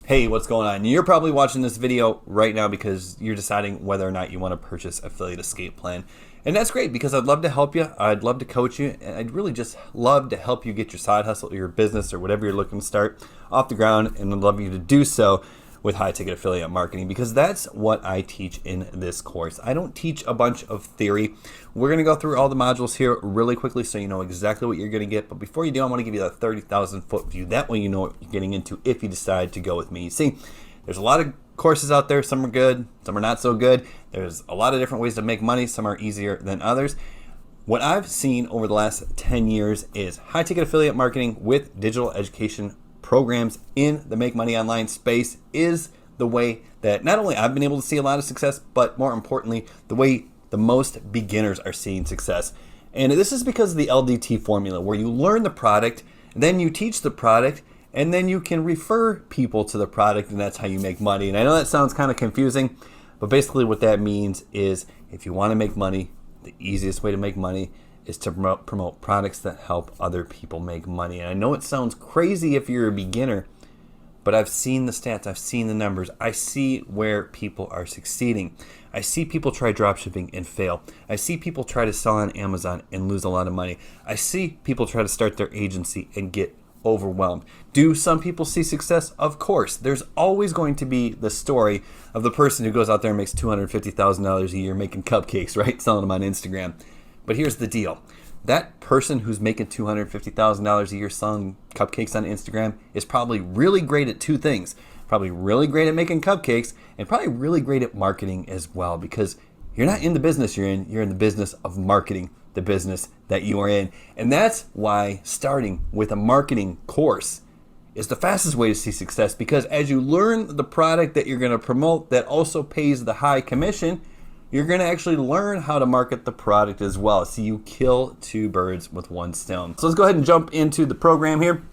Hey, what's going on? You're probably watching this video right now because you're deciding whether or not you want to purchase Affiliate Escape Plan. And that's great because I'd love to help you. I'd love to coach you. And I'd really just love to help you get your side hustle or your business or whatever you're looking to start off the ground. And I'd love you to do so with high ticket affiliate marketing because that's what I teach in this course. I don't teach a bunch of theory. We're going to go through all the modules here really quickly so you know exactly what you're going to get. But before you do, I want to give you a 30,000 foot view. That way you know what you're getting into if you decide to go with me. You see, there's a lot of courses out there. Some are good, some are not so good. There's a lot of different ways to make money. Some are easier than others. What I've seen over the last 10 years is high ticket affiliate marketing with digital education programs in the make money online space is the way that not only I've been able to see a lot of success, but more importantly, the way the most beginners are seeing success. And this is because of the LDT formula where you learn the product, then you teach the product, and then you can refer people to the product, and that's how you make money. And I know that sounds kind of confusing, but basically what that means is if you want to make money, the easiest way to make money is to promote products that help other people make money. And I know it sounds crazy if you're a beginner, but I've seen the stats, I've seen the numbers, I see where people are succeeding. I see people try dropshipping and fail. I see people try to sell on Amazon and lose a lot of money. I see people try to start their agency and get overwhelmed. Do some people see success? Of course. There's always going to be the story of the person who goes out there and makes $250,000 a year making cupcakes, right? Selling them on Instagram. But here's the deal. That person who's making $250,000 a year selling cupcakes on Instagram is probably really great at two things. Probably really great at making cupcakes and probably really great at marketing as well, because you're not in the business you're in the business of marketing the business that you are in. And that's why starting with a marketing course is the fastest way to see success, because as you learn the product that you're going to promote that also pays the high commission, you're going to actually learn how to market the product as well. So you kill two birds with one stone. So let's go ahead and jump into the program here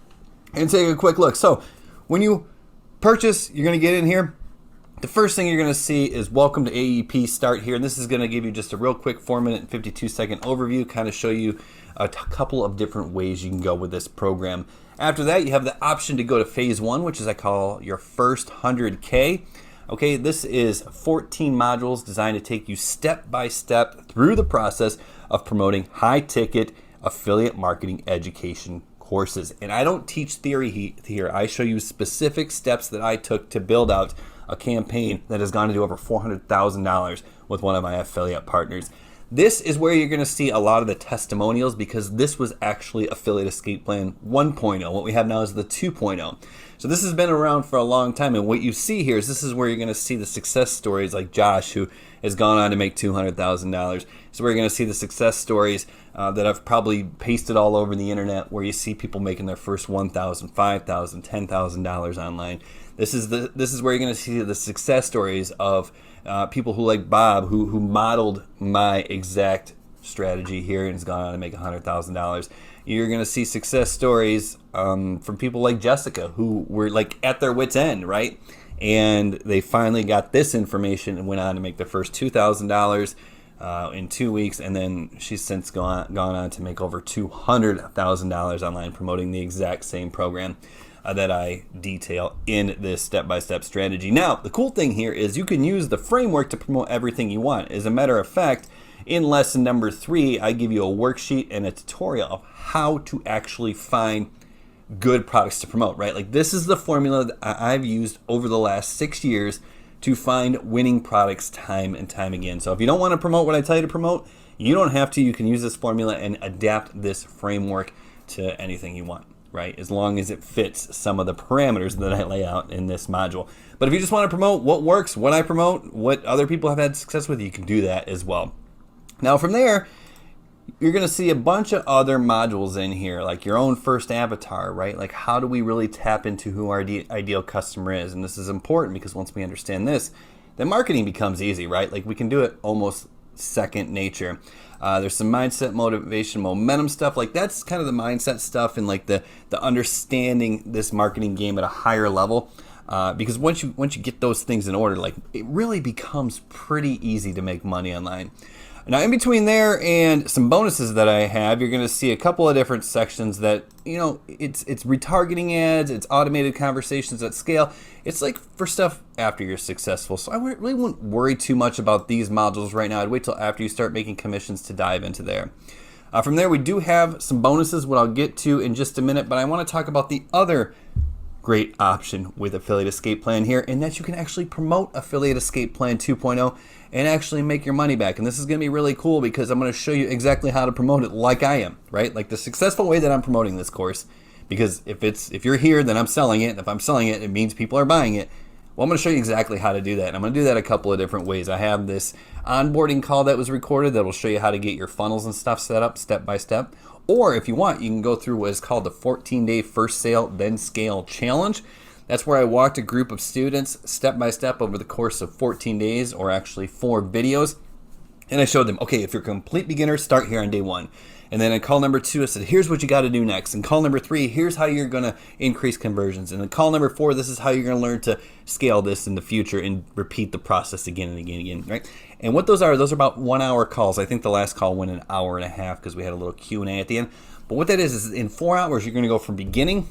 and take a quick look. So when you purchase, you're going to get in here. The first thing you're going to see is welcome to AEP start here. And this is going to give you just a real quick 4-minute and 52-second overview, kind of show you a couple of different ways you can go with this program. After that, you have the option to go to phase 1, which is I call your first 100K. Okay, this is 14 modules designed to take you step by step through the process of promoting high ticket affiliate marketing education courses. And I don't teach theory here. I show you specific steps that I took to build out a campaign that has gone to do over $400,000 with one of my affiliate partners. This is where you're going to see a lot of the testimonials, because this was actually Affiliate Escape Plan 1.0. What we have now is the 2.0. So this has been around for a long time, and what you see here is this is where you're going to see the success stories like Josh, who has gone on to make $200,000. This is where you're going to see the success stories that I've probably pasted all over the internet, where you see people making their first $1,000, $5,000, $10,000 online. This is where you're going to see the success stories of people who like Bob, who modeled my exact strategy here and has gone on to make $100,000. You're going to see success stories from people like Jessica, who were like at their wits' end, right? And they finally got this information and went on to make their first $2,000 in 2 weeks, and then she's since gone on to make over $200,000 online promoting the exact same program that I detail in this step-by-step strategy. Now, the cool thing here is you can use the framework to promote everything you want. As a matter of fact, in lesson number 3, I give you a worksheet and a tutorial of how to actually find good products to promote, right? Like, this is the formula that I've used over the last 6 years to find winning products time and time again. So if you don't want to promote what I tell you to promote, you don't have to. You can use this formula and adapt this framework to anything you want, right? As long as it fits some of the parameters that I lay out in this module. But if you just want to promote what works, what I promote, what other people have had success with, you can do that as well. Now from there, you're going to see a bunch of other modules in here, like your own first avatar, right? Like, how do we really tap into who our ideal customer is? And this is important because once we understand this, then marketing becomes easy, right? Like, we can do it almost second nature. There's some mindset, motivation, momentum stuff. Like, that's kind of the mindset stuff and like the understanding this marketing game at a higher level. Because once you get those things in order, like, it really becomes pretty easy to make money online. Now, in between there and some bonuses that I have, you're going to see a couple of different sections that, it's retargeting ads, it's automated conversations at scale. It's like for stuff after you're successful. So I really wouldn't worry too much about these modules right now. I'd wait till after you start making commissions to dive into there. From there, we do have some bonuses, what I'll get to in just a minute, but I want to talk about the other great option with Affiliate Escape Plan here, and that you can actually promote Affiliate Escape Plan 2.0 and actually make your money back. And this is going to be really cool because I'm going to show you exactly how to promote it like I am, right? Like the successful way that I'm promoting this course. Because if you're here, then I'm selling it. And if I'm selling it, it means people are buying it. Well, I'm going to show you exactly how to do that. And I'm going to do that a couple of different ways. I have this onboarding call that was recorded that will show you how to get your funnels and stuff set up step by step. Or if you want, you can go through what is called the 14-day first sale, then scale challenge. That's where I walked a group of students step by step over the course of 14 days, or actually 4 videos. And I showed them, okay, if you're a complete beginner, start here on day 1. And then in call number 2, I said, here's what you got to do next. And call number 3, here's how you're going to increase conversions. And then call number 4, this is how you're going to learn to scale this in the future and repeat the process again and again and again, right? And what those are about 1-hour calls. I think the last call went an hour and a half because we had a little Q&A at the end. But what that is in 4 hours, you're going to go from beginning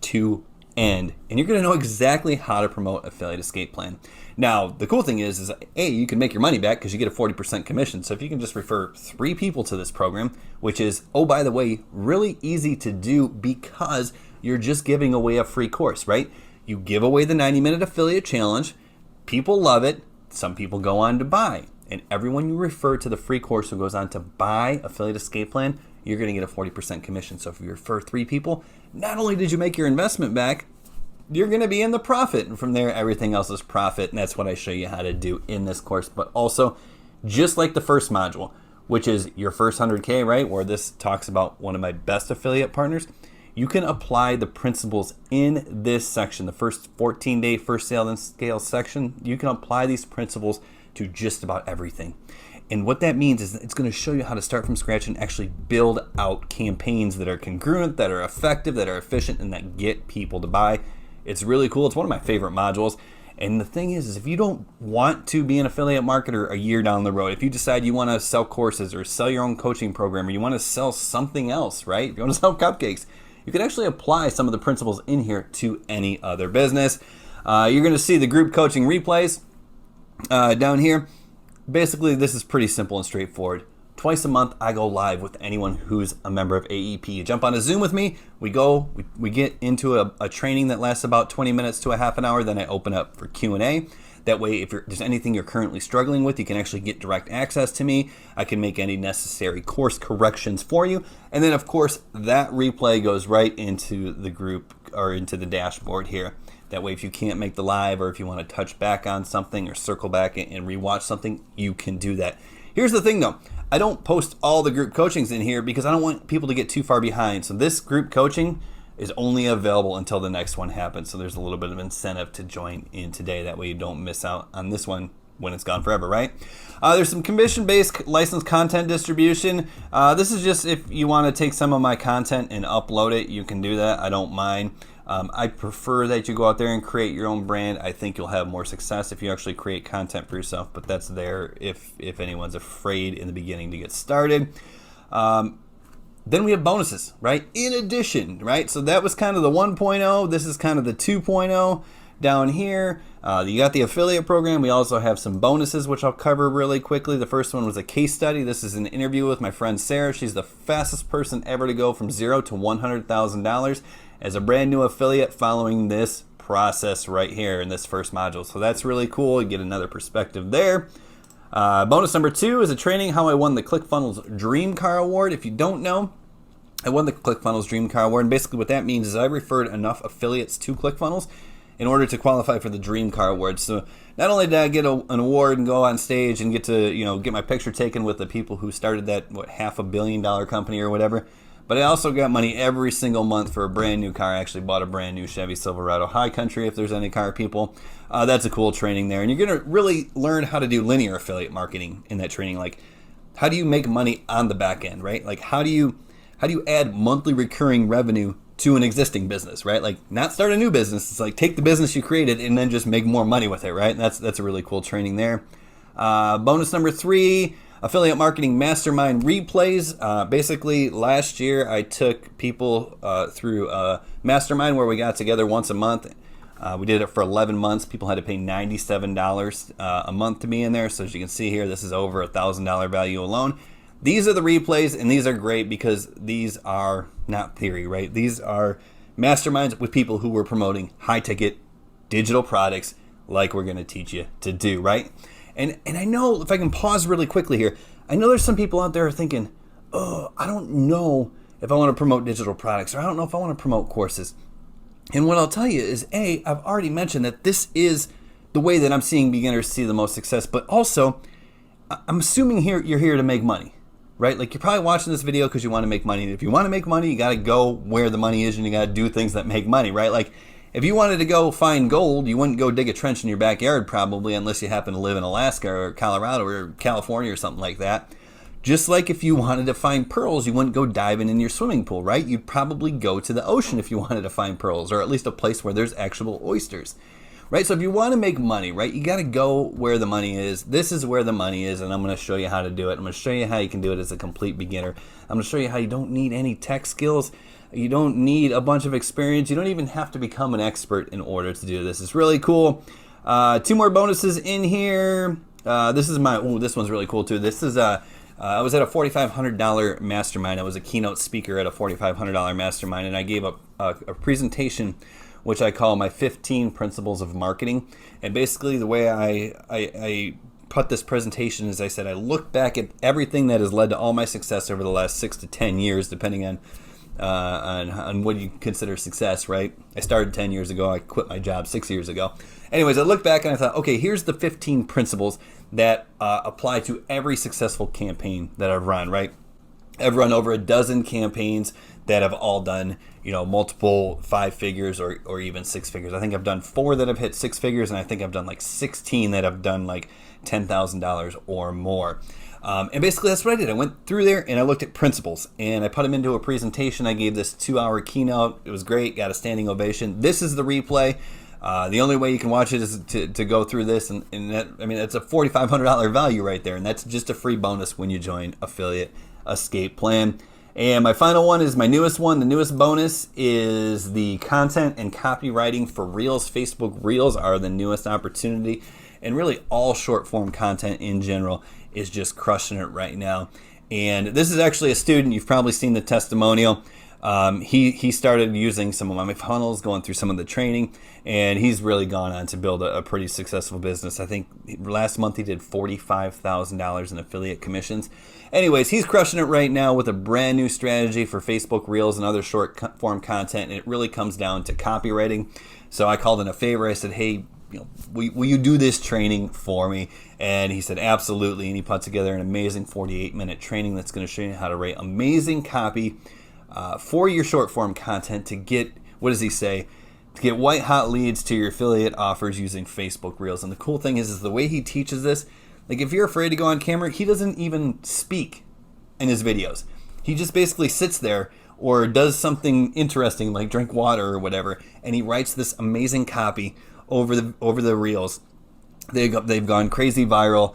to end. And you're going to know exactly how to promote Affiliate Escape Plan. Now, the cool thing is A, you can make your money back because you get a 40% commission. So if you can just refer 3 people to this program, which is, oh, by the way, really easy to do because you're just giving away a free course, right? You give away the 90-minute affiliate challenge. People love it. Some people go on to buy. And everyone you refer to the free course who goes on to buy Affiliate Escape Plan, you're going to get a 40% commission. So if you refer 3 people, not only did you make your investment back, you're going to be in the profit. And from there, everything else is profit. And that's what I show you how to do in this course. But also, just like the first module, which is your first 100K, right? Where this talks about one of my best affiliate partners. You can apply the principles in this section, the first 14-day first sale and scale section. You can apply these principles to just about everything. And what that means is it's going to show you how to start from scratch and actually build out campaigns that are congruent, that are effective, that are efficient, and that get people to buy. It's really cool. It's one of my favorite modules. And the thing is if you don't want to be an affiliate marketer a year down the road, if you decide you want to sell courses or sell your own coaching program, or you want to sell something else, right? If you want to sell cupcakes, you can actually apply some of the principles in here to any other business. You're going to see the group coaching replays down here. Basically, this is pretty simple and straightforward. Twice a month, I go live with anyone who's a member of AEP. You jump on a Zoom with me, we get into a training that lasts about 20 minutes to a half an hour, then I open up for Q&A. That way, if there's anything you're currently struggling with, you can actually get direct access to me. I can make any necessary course corrections for you. And then, of course, that replay goes right into the group or into the dashboard here. That way, if you can't make the live or if you want to touch back on something or circle back and rewatch something, you can do that. Here's the thing, though. I don't post all the group coachings in here because I don't want people to get too far behind. So this group coaching is only available until the next one happens. So there's a little bit of incentive to join in today. That way you don't miss out on this one when it's gone forever, right? There's some commission-based licensed content distribution. This is just if you want to take some of my content and upload it, you can do that. I don't mind. I prefer that you go out there and create your own brand. I think you'll have more success if you actually create content for yourself, but that's there if anyone's afraid in the beginning to get started. Then we have bonuses, right? In addition, right? So that was kind of the 1.0. This is kind of the 2.0 down here. You got the affiliate program. We also have some bonuses, which I'll cover really quickly. The first one was a case study. This is an interview with my friend Sarah. She's the fastest person ever to go from $0 to $100,000 as a brand new affiliate following this process right here in this first module. So that's really cool. You get another perspective there. Bonus number 2 is a training how I won the ClickFunnels Dream Car Award. If you don't know, I won the ClickFunnels Dream Car Award. And basically what that means is I referred enough affiliates to ClickFunnels in order to qualify for the Dream Car Award. So not only did I get an award and go on stage and get to get my picture taken with the people who started that $500 million company or whatever, but I also got money every single month for a brand new car. I actually bought a brand new Chevy Silverado High Country, if there's any car people. That's a cool training there. And you're going to really learn how to do linear affiliate marketing in that training. Like, how do you make money on the back end, right? Like, how do you add monthly recurring revenue to an existing business, right? Like, not start a new business. It's like, take the business you created and then just make more money with it, right? That's a really cool training there. Bonus number 3, affiliate marketing mastermind replays. Basically, last year I took people through a mastermind where we got together once a month. We did it for 11 months. People had to pay $97 a month to be in there. So as you can see here, this is over $1,000 value alone. These are the replays, and these are great because these are not theory, right? These are masterminds with people who were promoting high-ticket digital products like we're going to teach you to do, right? And I know, if I can pause really quickly here, I know there's some people out there thinking, oh, I don't know if I want to promote digital products, or I don't know if I want to promote courses. And what I'll tell you is, I've already mentioned that this is the way that I'm seeing beginners see the most success, but also, I'm assuming you're here to make money, right? Like, you're probably watching this video because you want to make money. And if you want to make money, you got to go where the money is and you got to do things that make money, right? Like, if you wanted to go find gold, you wouldn't go dig a trench in your backyard probably, unless you happen to live in Alaska or Colorado or California or something like that. Just like if you wanted to find pearls, you wouldn't go diving in your swimming pool, right? You'd probably go to the ocean if you wanted to find pearls, or at least a place where there's actual oysters, right? So if you want to make money, right, you got to go where the money is. This is where the money is, and I'm going to show you how to do it. I'm going to show you how you can do it as a complete beginner. I'm going to show you how you don't need any tech skills. You don't need a bunch of experience. You don't even have to become an expert in order to do this. It's really cool. 2 more bonuses in here. This one's really cool too. This is I was at a $4,500 mastermind. I was a keynote speaker at a $4,500 mastermind, and I gave a presentation which I call my 15 principles of marketing. And basically the way I put this presentation is, I said I look back at everything that has led to all my success over the last 6 to 10 years, depending on what you consider success, right? I started 10 years ago. I quit my job 6 years ago. Anyways, I looked back and I thought, okay, here's the 15 principles that apply to every successful campaign that I've run, right? I've run over a dozen campaigns that have all done, multiple 5 figures or even 6 figures. I think I've done 4 that have hit 6 figures, and I think I've done like 16 that have done like $10,000 or more. And basically that's what I did. I went through there and I looked at principles and I put them into a presentation. I gave this 2-hour keynote. It was great. Got a standing ovation. This is the replay. The only way you can watch it is to go through this, and that's a $4,500 value right there, and that's just a free bonus when you join Affiliate Escape Plan. And my final one is my newest one. The newest bonus is the content and copywriting for Reels. Facebook Reels are the newest opportunity, and really all short form content in general is just crushing it right now. And this is actually a student. You've probably seen the testimonial. He started using some of my funnels, going through some of the training, and he's really gone on to build a pretty successful business. I think last month he did $45,000 in affiliate commissions. Anyways, he's crushing it right now with a brand new strategy for Facebook Reels and other short form content, and it really comes down to copywriting. So I called in a favor. I said, hey, will you do this training for me? And he said, absolutely. And he put together an amazing 48-minute training that's going to show you how to write amazing copy for your short form content to get, what does he say? To get white hot leads to your affiliate offers using Facebook Reels. And the cool thing is the way he teaches this, like if you're afraid to go on camera, he doesn't even speak in his videos. He just basically sits there or does something interesting like drink water or whatever, and he writes this amazing copy over the Reels. They've gone crazy viral.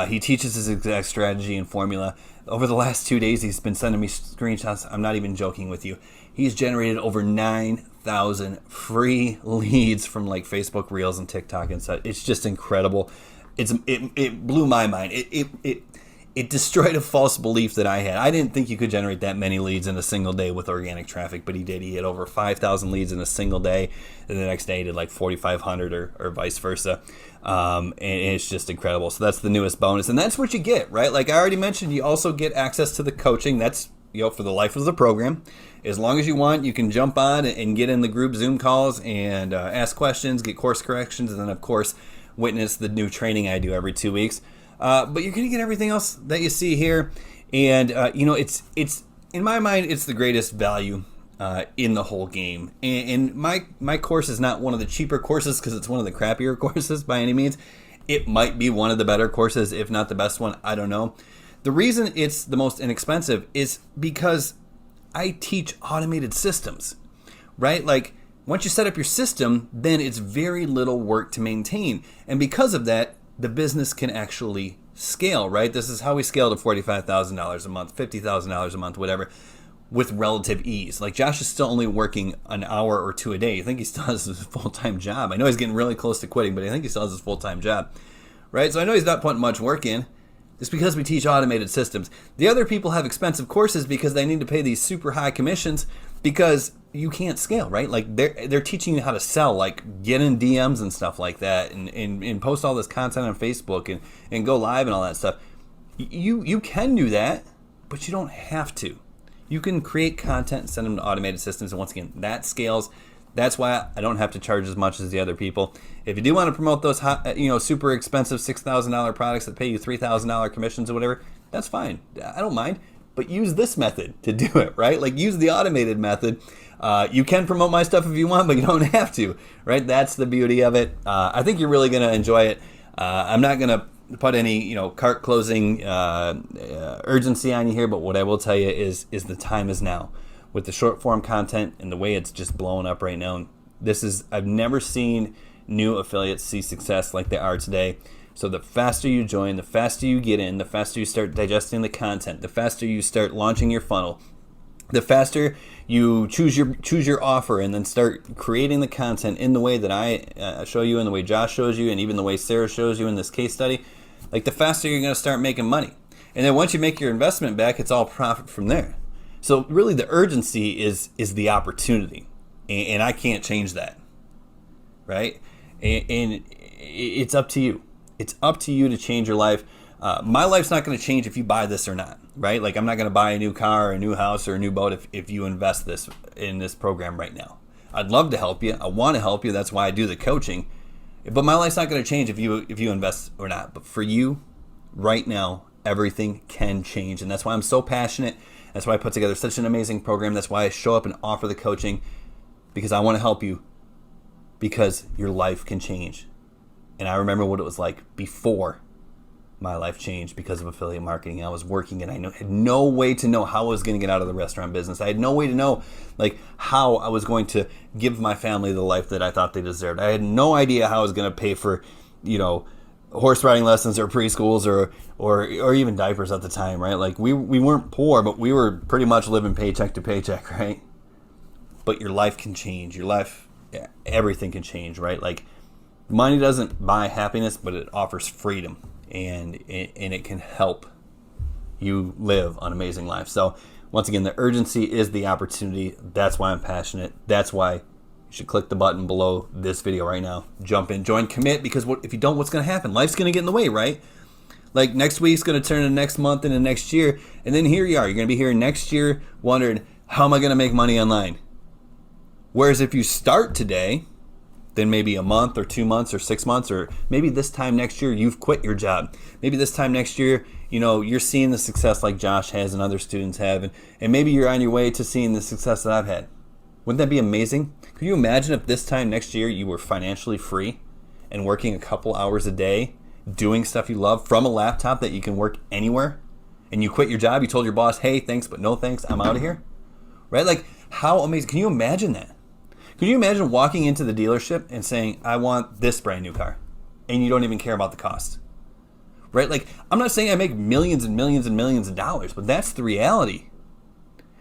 He teaches his exact strategy and formula. Over the last 2 days, he's been sending me screenshots. I'm not even joking with you. He's generated over 9,000 free leads from like Facebook Reels and TikTok and such. It's just incredible. It blew my mind. It destroyed a false belief that I had. I didn't think you could generate that many leads in a single day with organic traffic, but he did. He had over 5,000 leads in a single day, and the next day he did like 4,500 or vice versa. And it's just incredible. So that's the newest bonus, and that's what you get, right? Like I already mentioned, you also get access to the coaching. That's for the life of the program. As long as you want, you can jump on and get in the group Zoom calls and ask questions, get course corrections, and then of course witness the new training I do every 2 weeks. But you're going to get everything else that you see here. And, it's in my mind, it's the greatest value in the whole game. And my course is not one of the cheaper courses because it's one of the crappier courses by any means. It might be one of the better courses, if not the best one. I don't know. The reason it's the most inexpensive is because I teach automated systems, right? Like once you set up your system, then it's very little work to maintain. And because of that, the business can actually scale, right? This is how we scale to $45,000 a month, $50,000 a month, whatever, with relative ease. Like Josh is still only working an hour or two a day. I think he still has his full-time job. I know he's getting really close to quitting, but I think he still has his full-time job, right? So I know he's not putting much work in. It's because we teach automated systems. The other people have expensive courses because they need to pay these super high commissions because you can't scale, right? Like they're teaching you how to sell, like get in DMs and stuff like that, and post all this content on Facebook and go live and all that stuff. You can do that, but you don't have to. You can create content and send them to automated systems, and once again, that scales. That's why I don't have to charge as much as the other people. If you do want to promote those super expensive $6,000 products that pay you $3,000 commissions or whatever, that's fine. I don't mind. But use this method to do it, right? Like use the automated method. You can promote my stuff if you want, but you don't have to, right? That's the beauty of it. I think you're really going to enjoy it. I'm not going to put any cart closing urgency on you here, but what I will tell you is the time is now. With the short form content and the way it's just blowing up right now, I've never seen new affiliates see success like they are today. So the faster you join, the faster you get in, the faster you start digesting the content, the faster you start launching your funnel, the faster you choose your offer and then start creating the content in the way that I show you, and the way Josh shows you, and even the way Sarah shows you in this case study, like the faster you're going to start making money. And then once you make your investment back, it's all profit from there. So really the urgency is the opportunity, and I can't change that, right? And it's up to you. It's up to you to change your life. My life's not going to change if you buy this or not, right? Like I'm not going to buy a new car or a new house or a new boat if you invest in this program right now. I'd love to help you. I want to help you. That's why I do the coaching. But my life's not going to change if you invest or not. But for you, right now, everything can change, and that's why I'm so passionate. That's why I put together such an amazing program. That's why I show up and offer the coaching, because I want to help you, because your life can change. And I remember what it was like before my life changed because of affiliate marketing. I was working and I had no way to know how I was going to get out of the restaurant business. I had no way to know how I was going to give my family the life that I thought they deserved. I had no idea how I was going to pay for, horse riding lessons or preschools or even diapers at the time, right? Like we weren't poor, but we were pretty much living paycheck to paycheck, right? But your life can change. Your life, everything can change, right? Like money doesn't buy happiness, but it offers freedom, and it can help you live an amazing life. So once again, the urgency is the opportunity. That's why I'm passionate. That's why you should click the button below this video right now. Jump in, join, commit, because if you don't, what's going to happen? Life's going to get in the way, right? Like next week's going to turn into next month and the next year, and then here you are. You're going to be here next year wondering, how am I going to make money online? Whereas if you start today, then maybe a month or 2 months or 6 months, or maybe this time next year you've quit your job. Maybe this time next year, you're seeing the success like Josh has and other students have, and maybe you're on your way to seeing the success that I've had. Wouldn't that be amazing? Could you imagine if this time next year you were financially free and working a couple hours a day, doing stuff you love from a laptop that you can work anywhere, and you quit your job, you told your boss, hey, thanks, but no thanks, I'm out of here? Right? Like, how amazing. Can you imagine that? Could you imagine walking into the dealership and saying, I want this brand new car, and you don't even care about the cost? Right? Like, I'm not saying I make millions and millions and millions of dollars, but that's the reality.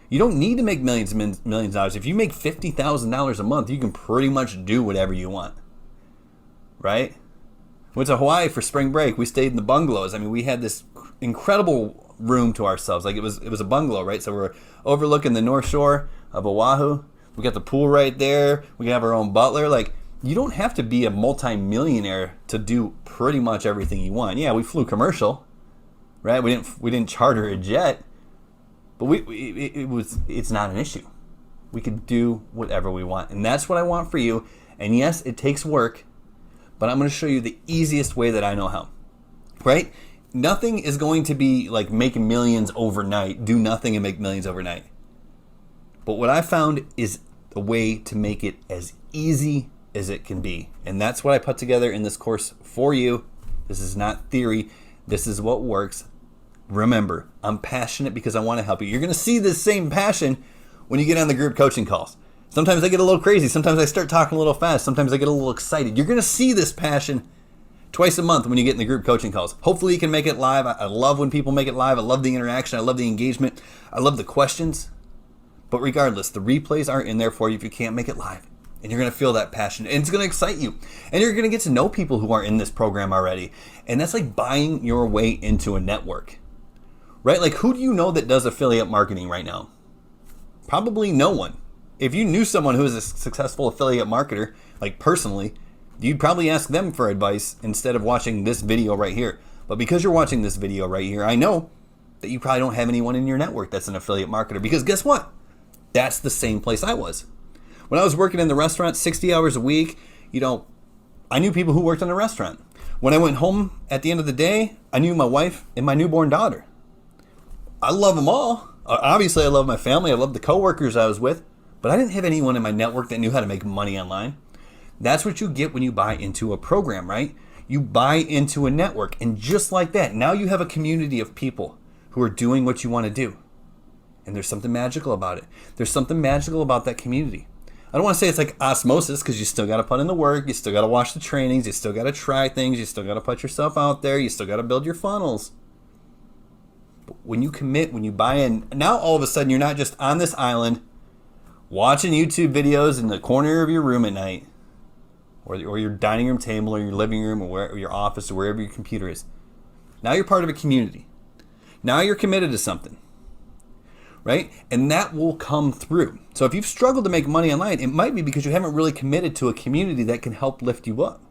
You don't need to make millions and millions of dollars. If you make $50,000 a month, you can pretty much do whatever you want, right? Went to Hawaii for spring break. We stayed in the bungalows. I mean, we had this incredible room to ourselves. Like it was a bungalow, right? So we're overlooking the North Shore of Oahu. We got the pool right there. We have our own butler. Like, you don't have to be a multi-millionaire to do pretty much everything you want. Yeah, we flew commercial, right? We didn't charter a jet. But it's not an issue. We can do whatever we want. And that's what I want for you. And yes, it takes work, but I'm going to show you the easiest way that I know how, right? Nothing is going to be like making millions overnight. Do nothing and make millions overnight. But what I found is a way to make it as easy as it can be. And that's what I put together in this course for you. This is not theory. This is what works. Remember, I'm passionate because I want to help you. You're going to see this same passion when you get on the group coaching calls. Sometimes I get a little crazy. Sometimes I start talking a little fast. Sometimes I get a little excited. You're going to see this passion Twice a month when you get in the group coaching calls. Hopefully you can make it live. I love when people make it live. I love the interaction. I love the engagement. I love the questions. But regardless, the replays are in there for you if you can't make it live. And you're going to feel that passion. And it's going to excite you. And you're going to get to know people who are in this program already. And that's like buying your way into a network. Right? Like, who do you know that does affiliate marketing right now? Probably no one. If you knew someone who is a successful affiliate marketer, like personally, you'd probably ask them for advice instead of watching this video right here. But because you're watching this video right here, I know that you probably don't have anyone in your network that's an affiliate marketer. Because guess what? That's the same place I was. When I was working in the restaurant 60 hours a week, I knew people who worked in the restaurant. When I went home at the end of the day, I knew my wife and my newborn daughter. I love them all. Obviously, I love my family. I love the coworkers I was with. But I didn't have anyone in my network that knew how to make money online. That's what you get when you buy into a program, right? You buy into a network. And just like that, now you have a community of people who are doing what you want to do. And there's something magical about it. There's something magical about that community. I don't want to say it's like osmosis, because you still got to put in the work. You still got to watch the trainings. You still got to try things. You still got to put yourself out there. You still got to build your funnels. But when you commit, when you buy in, now all of a sudden you're not just on this island watching YouTube videos in the corner of your room at night, or your dining room table, or your living room, or your office, or wherever your computer is. Now you're part of a community. Now you're committed to something, right? And that will come through. So if you've struggled to make money online, it might be because you haven't really committed to a community that can help lift you up.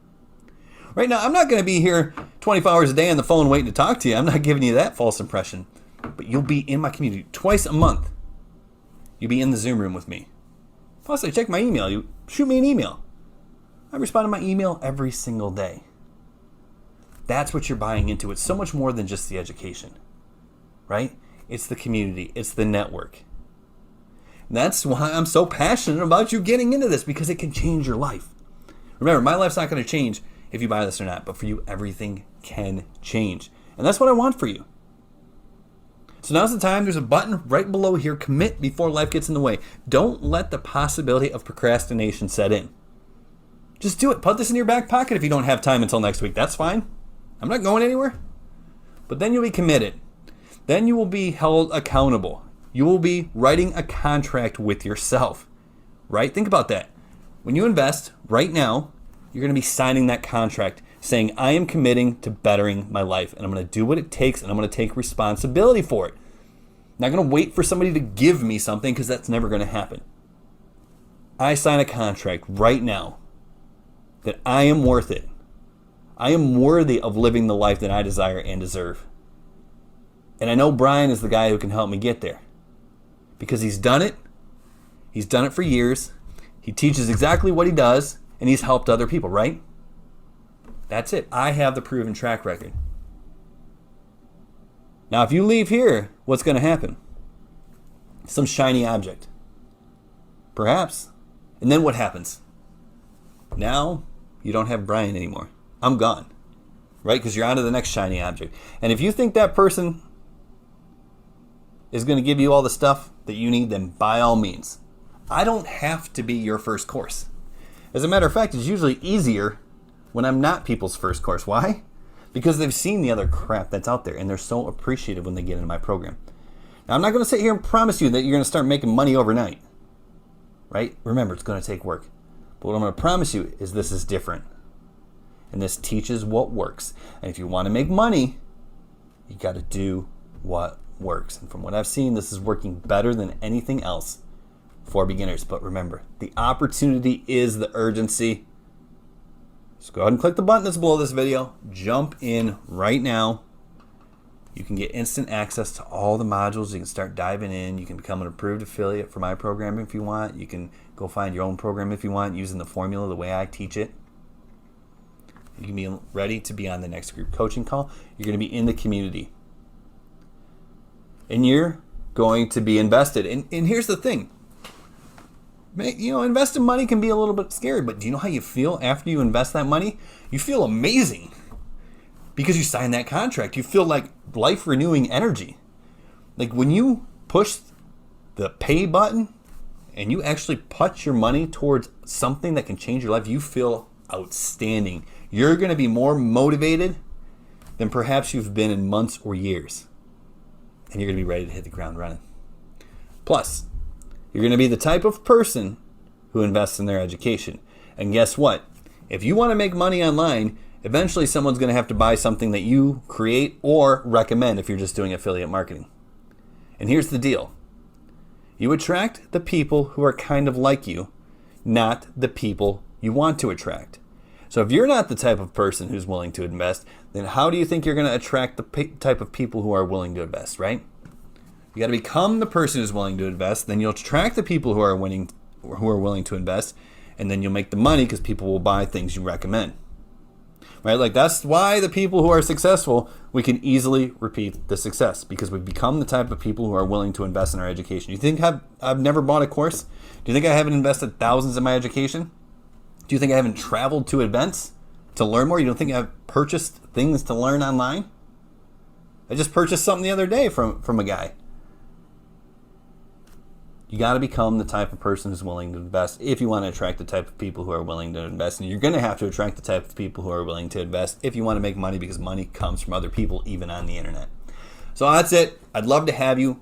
Right now, I'm not going to be here 24 hours a day on the phone waiting to talk to you. I'm not giving you that false impression. But you'll be in my community twice a month. You'll be in the Zoom room with me. Plus, I check my email. You shoot me an email. I respond to my email every single day. That's what you're buying into. It's so much more than just the education, right? It's the community. It's the network. And that's why I'm so passionate about you getting into this, because it can change your life. Remember, my life's not going to change if you buy this or not, but for you, everything can change. And that's what I want for you. So now's the time. There's a button right below here. Commit before life gets in the way. Don't let the possibility of procrastination set in. Just do it. Put this in your back pocket if you don't have time until next week. That's fine. I'm not going anywhere. But then you'll be committed. Then you will be held accountable. You will be writing a contract with yourself, right? Think about that. When you invest right now, you're going to be signing that contract saying, I am committing to bettering my life, and I'm going to do what it takes, and I'm going to take responsibility for it. I'm not going to wait for somebody to give me something, because that's never going to happen. I sign a contract right now that I am worth it. I am worthy of living the life that I desire and deserve. And I know Brian is the guy who can help me get there, because he's done it. He's done it for years. He teaches exactly what he does, and he's helped other people, right? That's it. I have the proven track record. Now, if you leave here, what's going to happen? Some shiny object. Perhaps. And then what happens? Now, you don't have Brian anymore. I'm gone. Right? Because you're on to the next shiny object. And if you think that person is going to give you all the stuff that you need, then by all means. I don't have to be your first course. As a matter of fact, it's usually easier when I'm not people's first course. Why? Because they've seen the other crap that's out there, and they're so appreciative when they get into my program. Now, I'm not going to sit here and promise you that you're going to start making money overnight. Right? Remember, it's going to take work. But what I'm going to promise you is this is different. And this teaches what works. And if you want to make money, you got to do what works. And from what I've seen, this is working better than anything else for beginners. But remember, the opportunity is the urgency. So go ahead and click the button that's below this video. Jump in right now. You can get instant access to all the modules. You can start diving in. You can become an approved affiliate for my program if you want. You can go find your own program if you want, using the formula the way I teach it. You can be ready to be on the next group coaching call. You're going to be in the community. And you're going to be invested. And here's the thing. Investing money can be a little bit scary, but do you know how you feel after you invest that money? You feel amazing because you signed that contract. You feel like life-renewing energy. Like when you push the pay button and you actually put your money towards something that can change your life, you feel outstanding. you're going to be more motivated than perhaps you've been in months or years. And you're going to be ready to hit the ground running. Plus, you're going to be the type of person who invests in their education. And guess what? If you want to make money online, eventually someone's going to have to buy something that you create or recommend if you're just doing affiliate marketing. And here's the deal. You attract the people who are kind of like you, not the people you want to attract. So if you're not the type of person who's willing to invest, then how do you think you're going to attract the type of people who are willing to invest, right? You got to become the person who's willing to invest, then you'll attract the people who are willing to invest, and then you'll make the money because people will buy things you recommend. Right? Like that's why the people who are successful, we can easily repeat the success because we've become the type of people who are willing to invest in our education. You think I've never bought a course? Do you think I haven't invested thousands in my education? Do you think I haven't traveled to events to learn more? You don't think I've purchased things to learn online? I just purchased something the other day from a guy. You got to become the type of person who's willing to invest if you want to attract the type of people who are willing to invest. And you're going to have to attract the type of people who are willing to invest if you want to make money because money comes from other people, even on the internet. So that's it. I'd love to have you.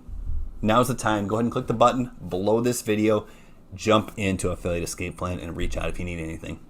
Now's the time. Go ahead and click the button below this video. Jump into Affiliate Escape Plan and reach out if you need anything.